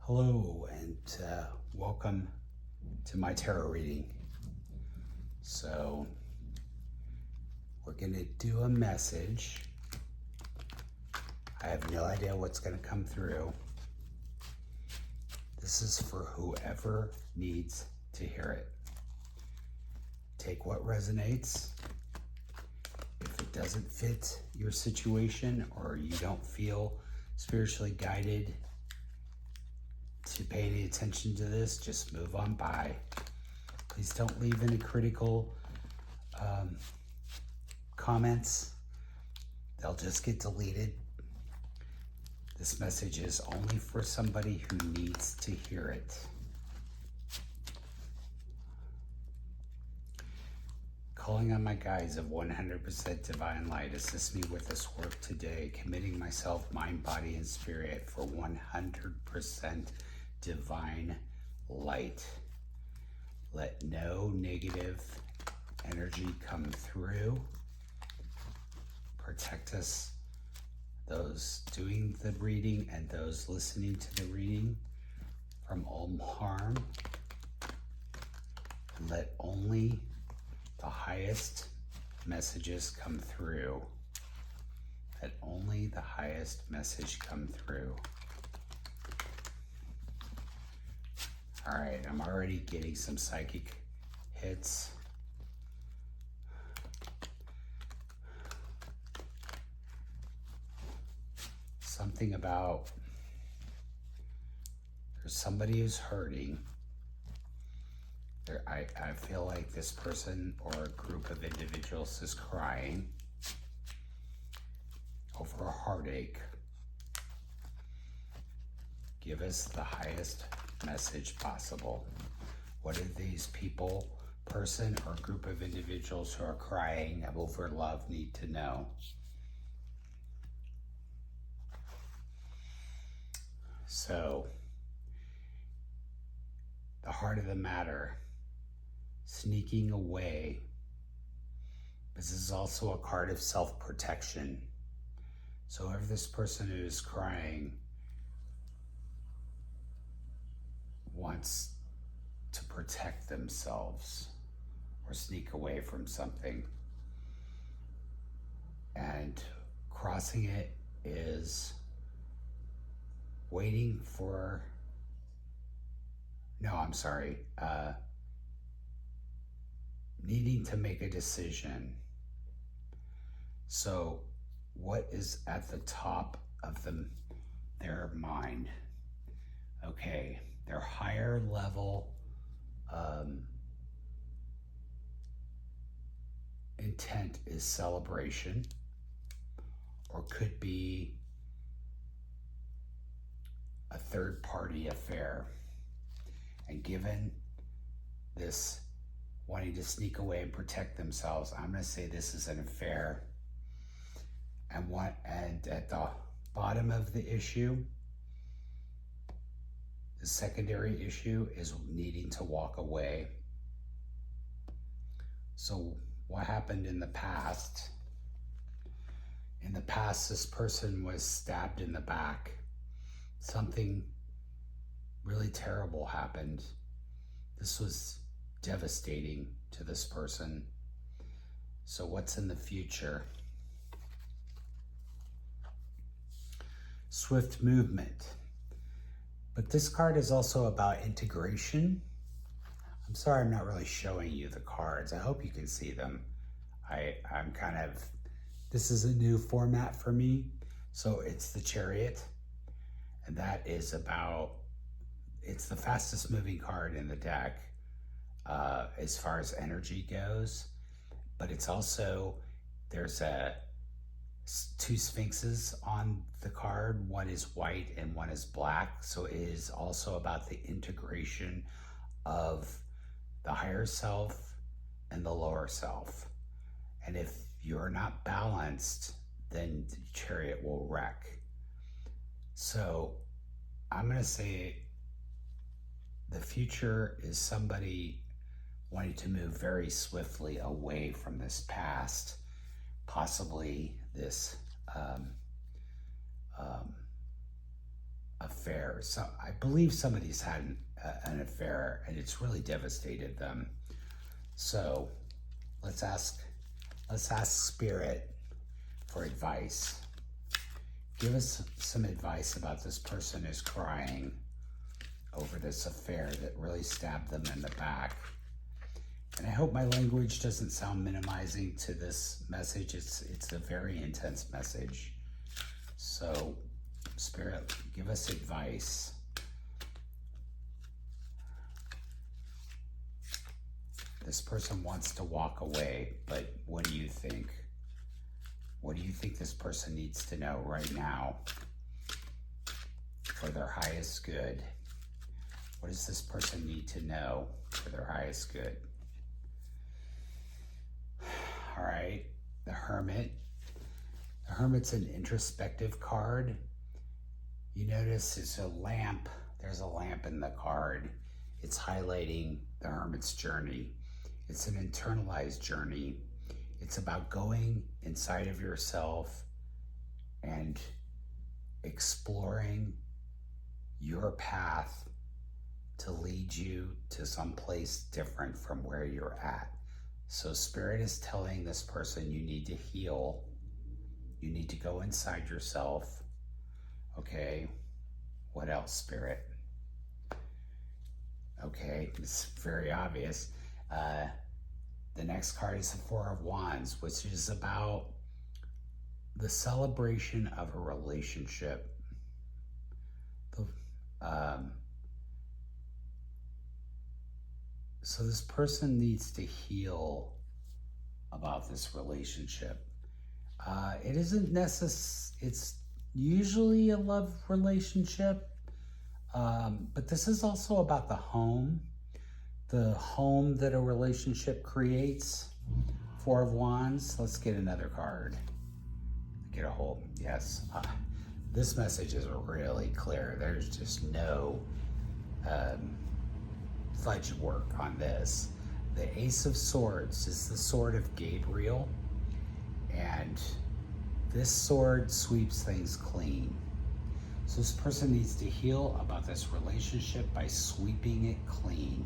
Hello, and welcome to my tarot reading. So, we're going to do a message. I have no idea what's going to come through. This is for whoever needs to hear it. Take what resonates. If it doesn't fit your situation or you don't feel spiritually guided to pay any attention to this, just move on by. Please don't leave any critical comments. They'll just get deleted. This message is only for somebody who needs to hear it. Calling on my guides of 100% divine light, assist me with this work today, committing myself, mind, body, and spirit for 100% divine light. Let no negative energy come through. Protect us, those doing the reading and those listening to the reading, from all harm. And let only the highest messages come through. Let only the highest message come through. All right, I'm already getting some psychic hits. Something about there's somebody who's hurting. I feel like this person or a group of individuals is crying over a heartache. Give us the highest message possible. What do these people, person or group of individuals who are crying over love need to know? So, the heart of the matter, sneaking away. This is also a card of self-protection. So if this person who is crying wants to protect themselves or sneak away from something, and crossing it is waiting for, needing to make a decision. So what is at the top of their mind? Okay, their higher level intent is celebration, or could be a third party affair. And given this wanting to sneak away and protect themselves, I'm going to say this is an affair. And at the bottom of the issue, the secondary issue is needing to walk away. So what happened in the past? In the past, this person was stabbed in the back. Something really terrible happened. This was devastating to this person. So what's in the future? Swift movement. But this card is also about integration. I'm sorry I'm not really showing you the cards. I hope you can see them. This is a new format for me. So it's the Chariot. And that is it's the fastest moving card in the deck as far as energy goes. But it's also, there's two sphinxes on the card. One is white and one is black. So it is also about the integration of the higher self and the lower self. And if you're not balanced, then the Chariot will wreck. So I'm going to say the future is somebody wanting to move very swiftly away from this past, possibly this affair. So I believe somebody's had an affair and it's really devastated them. So let's ask Spirit for advice. Give us some advice about this person who's crying over this affair that really stabbed them in the back. And I hope my language doesn't sound minimizing to this message. It's a very intense message. So, Spirit, give us advice. This person wants to walk away, but what do you think? What do you think this person needs to know right now for their highest good? What does this person need to know for their highest good? All right, the Hermit. The Hermit's an introspective card. You notice it's a lamp. There's a lamp in the card. It's highlighting the Hermit's journey. It's an internalized journey. It's about going inside of yourself and exploring your path to lead you to some place different from where you're at. So Spirit is telling this person you need to heal. You need to go inside yourself. Okay, what else, Spirit? Okay, it's very obvious. The next card is the Four of Wands, which is about the celebration of a relationship. So this person needs to heal about this relationship. It isn't necessary. It's usually a love relationship, but this is also about the home that a relationship creates. Four of Wands. Let's get another card. Get a hold. Yes. This message is really clear. There's just no fudge work on this. The Ace of Swords is the sword of Gabriel, and this sword sweeps things clean. So this person needs to heal about this relationship by sweeping it clean.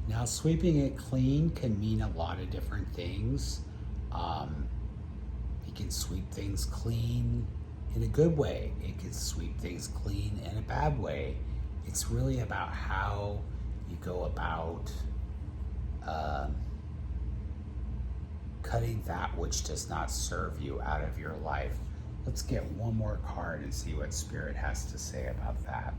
Now, sweeping it clean can mean a lot of different things. It can sweep things clean in a good way. It can sweep things clean in a bad way. It's really about how you go about cutting that which does not serve you out of your life. Let's get one more card and see what Spirit has to say about that.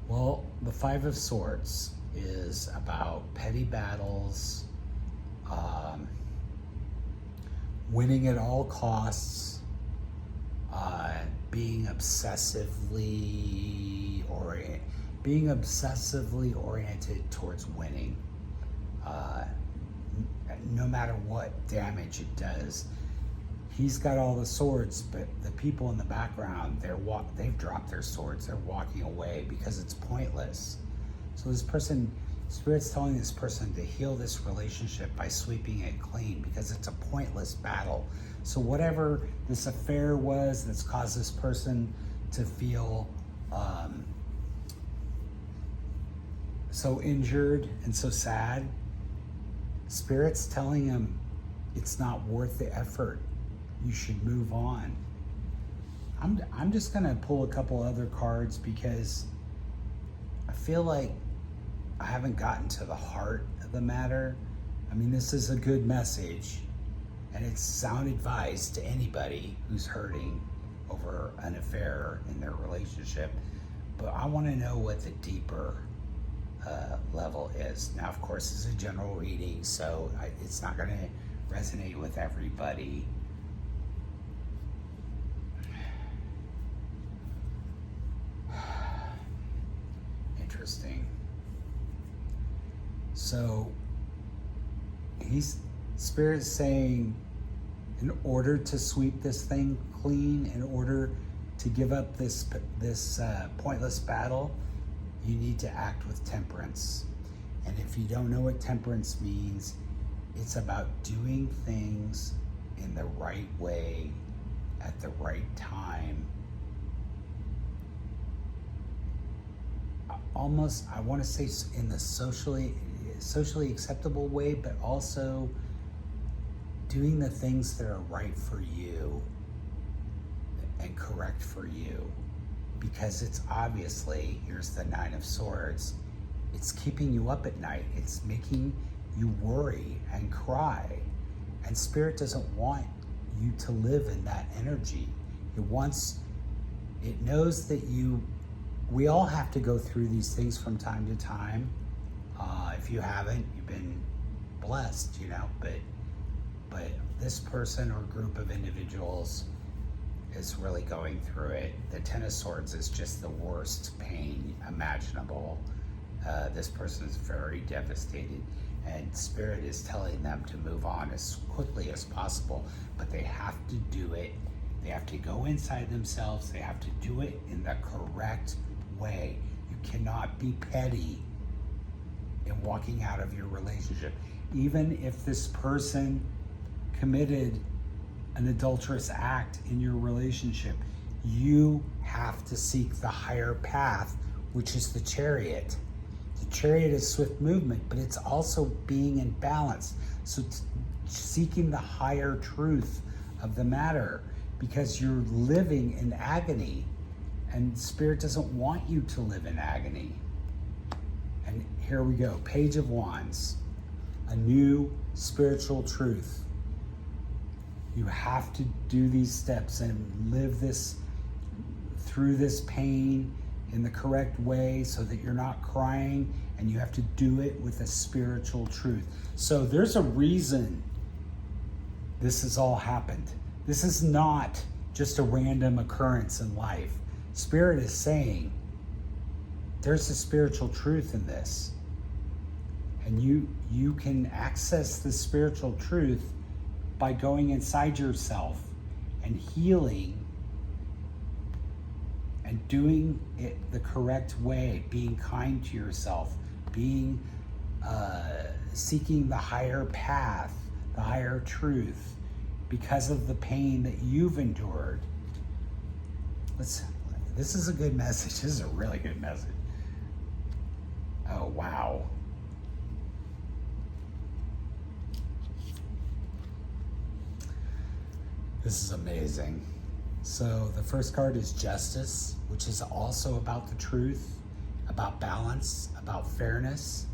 Well, the Five of Swords is about petty battles, winning at all costs, being obsessively oriented towards winning, no matter what damage it does. He's got all the swords, but the people in the background, they've dropped their swords. They're walking away because it's pointless. So this person, Spirit's telling this person to heal this relationship by sweeping it clean because it's a pointless battle. So whatever this affair was that's caused this person to feel so injured and so sad, Spirit's telling him it's not worth the effort. You should move on. I'm just gonna pull a couple other cards because I feel like I haven't gotten to the heart of the matter. I mean, this is a good message and it's sound advice to anybody who's hurting over an affair in their relationship. But I want to know what the deeper level is. Now, of course, it's a general reading, so it's not going to resonate with everybody. Interesting. So Spirit's saying, in order to sweep this thing clean, in order to give up this pointless battle, you need to act with temperance. And if you don't know what temperance means, it's about doing things in the right way at the right time. Almost, I want to say in the socially acceptable way, but also doing the things that are right for you and correct for you. Because it's obviously, here's the Nine of Swords, it's keeping you up at night. It's making you worry and cry. And Spirit doesn't want you to live in that energy. It knows that we all have to go through these things from time to time. If you haven't, you've been blessed, but this person or group of individuals is really going through it. The Ten of Swords is just the worst pain imaginable. This person is very devastated, and Spirit is telling them to move on as quickly as possible, but they have to do it. They have to go inside themselves. They have to do it in the correct way. You cannot be petty in walking out of your relationship. Even if this person committed an adulterous act in your relationship, you have to seek the higher path, which is the Chariot. The Chariot is swift movement, but it's also being in balance. So seeking the higher truth of the matter, because you're living in agony, and Spirit doesn't want you to live in agony. And here we go, Page of Wands, a new spiritual truth. You have to do these steps and live through this pain in the correct way so that you're not crying, and you have to do it with a spiritual truth. So there's a reason this has all happened. This is not just a random occurrence in life. Spirit is saying there's a spiritual truth in this. And you can access the spiritual truth by going inside yourself and healing and doing it the correct way, being kind to yourself, seeking the higher path, the higher truth, because of the pain that you've endured. This is a good message. This is a really good message. Oh, wow. This is amazing. So the first card is Justice, which is also about the truth, about balance, about fairness.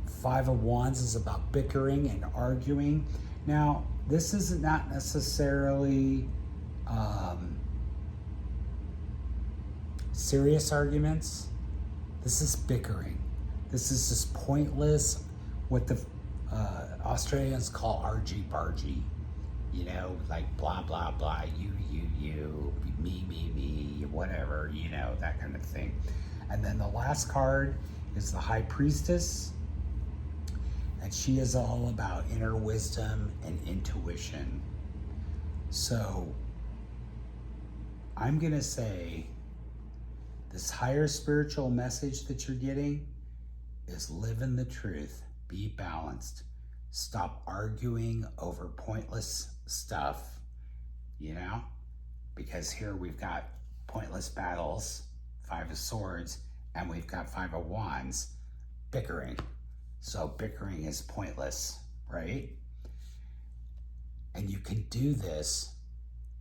Five of Wands is about bickering and arguing. Now, this is not necessarily serious arguments. This is bickering. This is just pointless, what the Australians call argy-bargy. Like blah, blah, blah, you, me, whatever, that kind of thing. And then the last card is the High Priestess. And she is all about inner wisdom and intuition. So I'm going to say this higher spiritual message that you're getting is live in the truth, be balanced, stop arguing over pointless stuff, because here we've got pointless battles, Five of Swords, and we've got Five of Wands, bickering. So bickering is pointless, right? And you can do this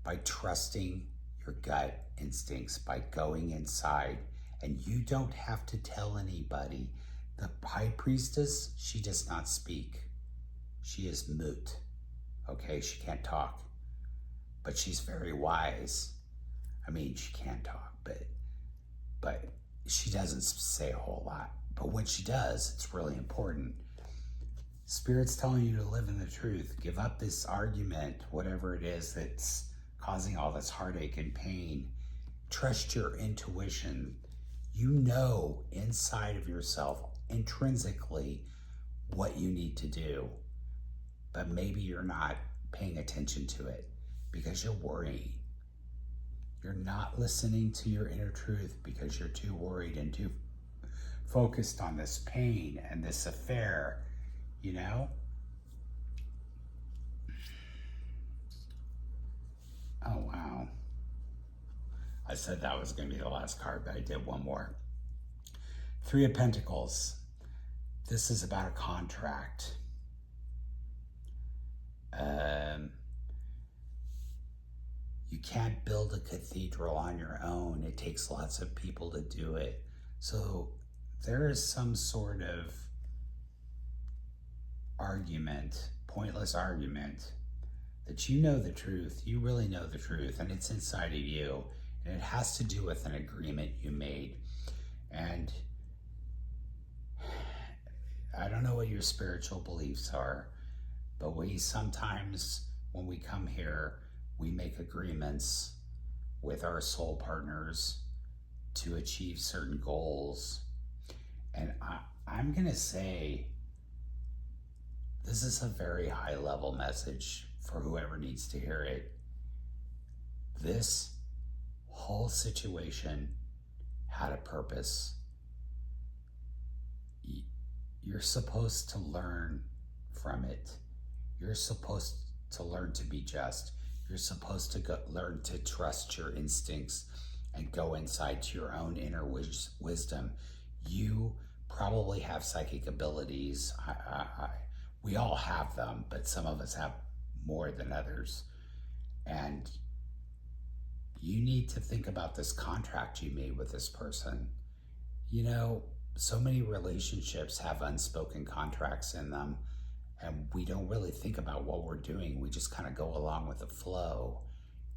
by trusting your gut instincts, by going inside. And you don't have to tell anybody. The High Priestess, she does not speak. She is mute. Okay, she can't talk. But she's very wise. I mean, she can talk, but she doesn't say a whole lot. But when she does, it's really important. Spirit's telling you to live in the truth. Give up this argument, whatever it is that's causing all this heartache and pain. Trust your intuition. You know inside of yourself, intrinsically, what you need to do. But maybe you're not paying attention to it because you're worrying. You're not listening to your inner truth because you're too worried and too focused on this pain and this affair, I said that was going to be the last card, but I did one more. Three of Pentacles. This is about a contract. You can't build a cathedral on your own. It takes lots of people to do it. So there is some sort of argument, pointless argument, that you know the truth. You really know the truth, and it's inside of you. And it has to do with an agreement you made. And I don't know what your spiritual beliefs are, but we sometimes, when we come here, we make agreements with our soul partners to achieve certain goals. And I'm going to say this is a very high level message for whoever needs to hear it. This whole situation had a purpose. You're supposed to learn from it. You're supposed to learn to be just. You're supposed to learn to trust your instincts and go inside to your own inner wisdom. You probably have psychic abilities. We all have them, but some of us have more than others. And you need to think about this contract you made with this person. You know, so many relationships have unspoken contracts in them, and we don't really think about what we're doing. We just kind of go along with the flow,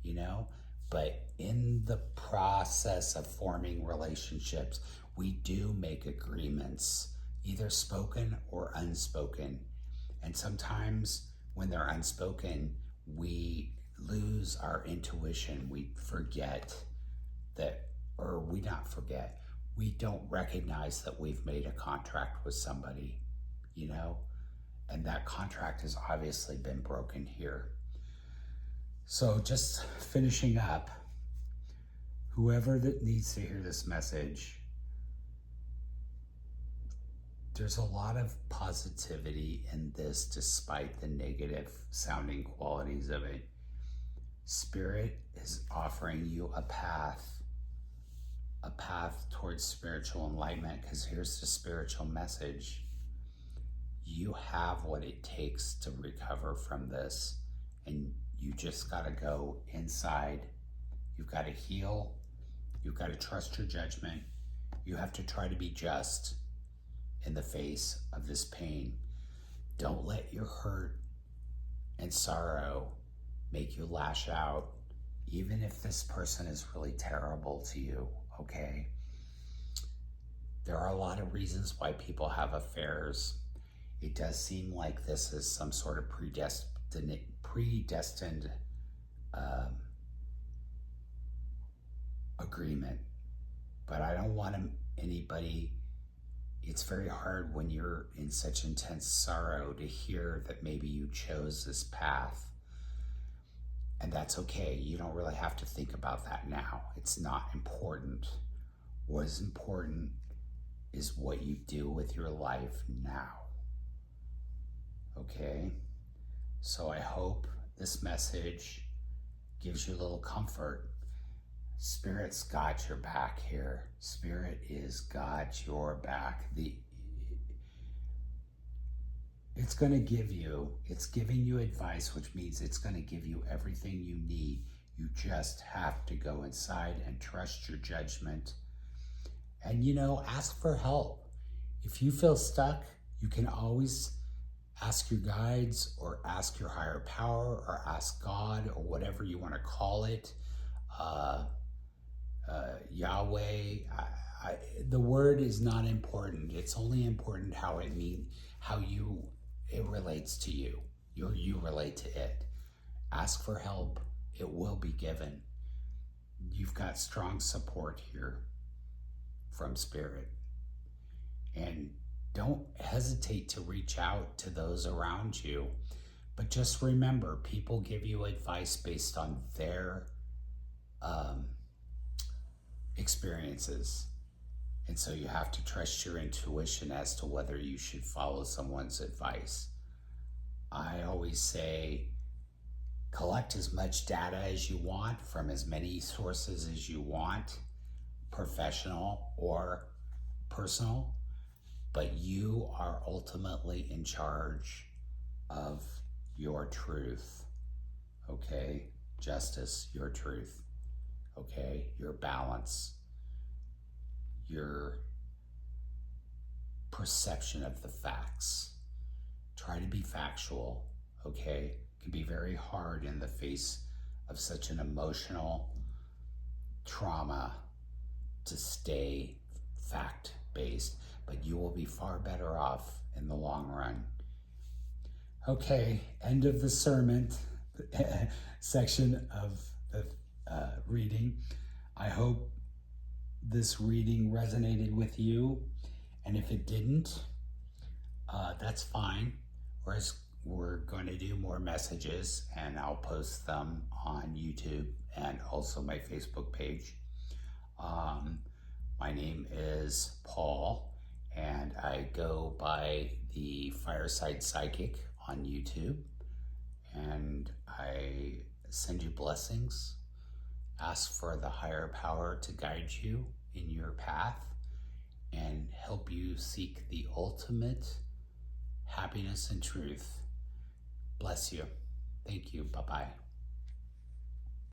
you know? But in the process of forming relationships, we do make agreements, either spoken or unspoken. And sometimes when they're unspoken, we lose our intuition. We forget that, or we not forget, we don't recognize that we've made a contract with somebody, you know? And that contract has obviously been broken here. So just finishing up, whoever that needs to hear this message, there's a lot of positivity in this despite the negative sounding qualities of it. Spirit is offering you a path towards spiritual enlightenment, because here's the spiritual message. You have what it takes to recover from this, and you just got to go inside. You've got to heal. You've got to trust your judgment. You have to try to be just in the face of this pain. Don't let your hurt and sorrow make you lash out, even if this person is really terrible to you, okay? There are a lot of reasons why people have affairs. It does seem like this is some sort of predestined agreement, but I don't want anybody. It's very hard when you're in such intense sorrow to hear that maybe you chose this path, and that's okay. You don't really have to think about that now. It's not important. What is important is what you do with your life now. Okay? So I hope this message gives you a little comfort. Spirit's got your back here. Spirit is got your back. It's giving you advice, which means it's going to give you everything you need. You just have to go inside and trust your judgment. And, you know, ask for help. If you feel stuck, you can always ask your guides or ask your higher power or ask God or whatever you want to call it. Yahweh. The word is not important. It's only important how it relates to you. You relate to it. Ask for help. It will be given. You've got strong support here from Spirit. And don't hesitate to reach out to those around you. But just remember, people give you advice based on their experiences. And so you have to trust your intuition as to whether you should follow someone's advice. I always say, collect as much data as you want from as many sources as you want, professional or personal, but you are ultimately in charge of your truth, okay? Justice, your truth, okay? Your balance, your perception of the facts. Try to be factual, okay? It can be very hard in the face of such an emotional trauma to stay fact-based, but you will be far better off in the long run. Okay, end of the sermon section of the reading. I hope this reading resonated with you, and if it didn't, that's fine. We're going to do more messages, and I'll post them on YouTube and also my Facebook page. My name is Paul, and I go by the Fireside Psychic on YouTube, and I send you blessings, ask for the higher power to guide you in your path and help you seek the ultimate happiness and truth. Bless you. Thank you. Bye-bye.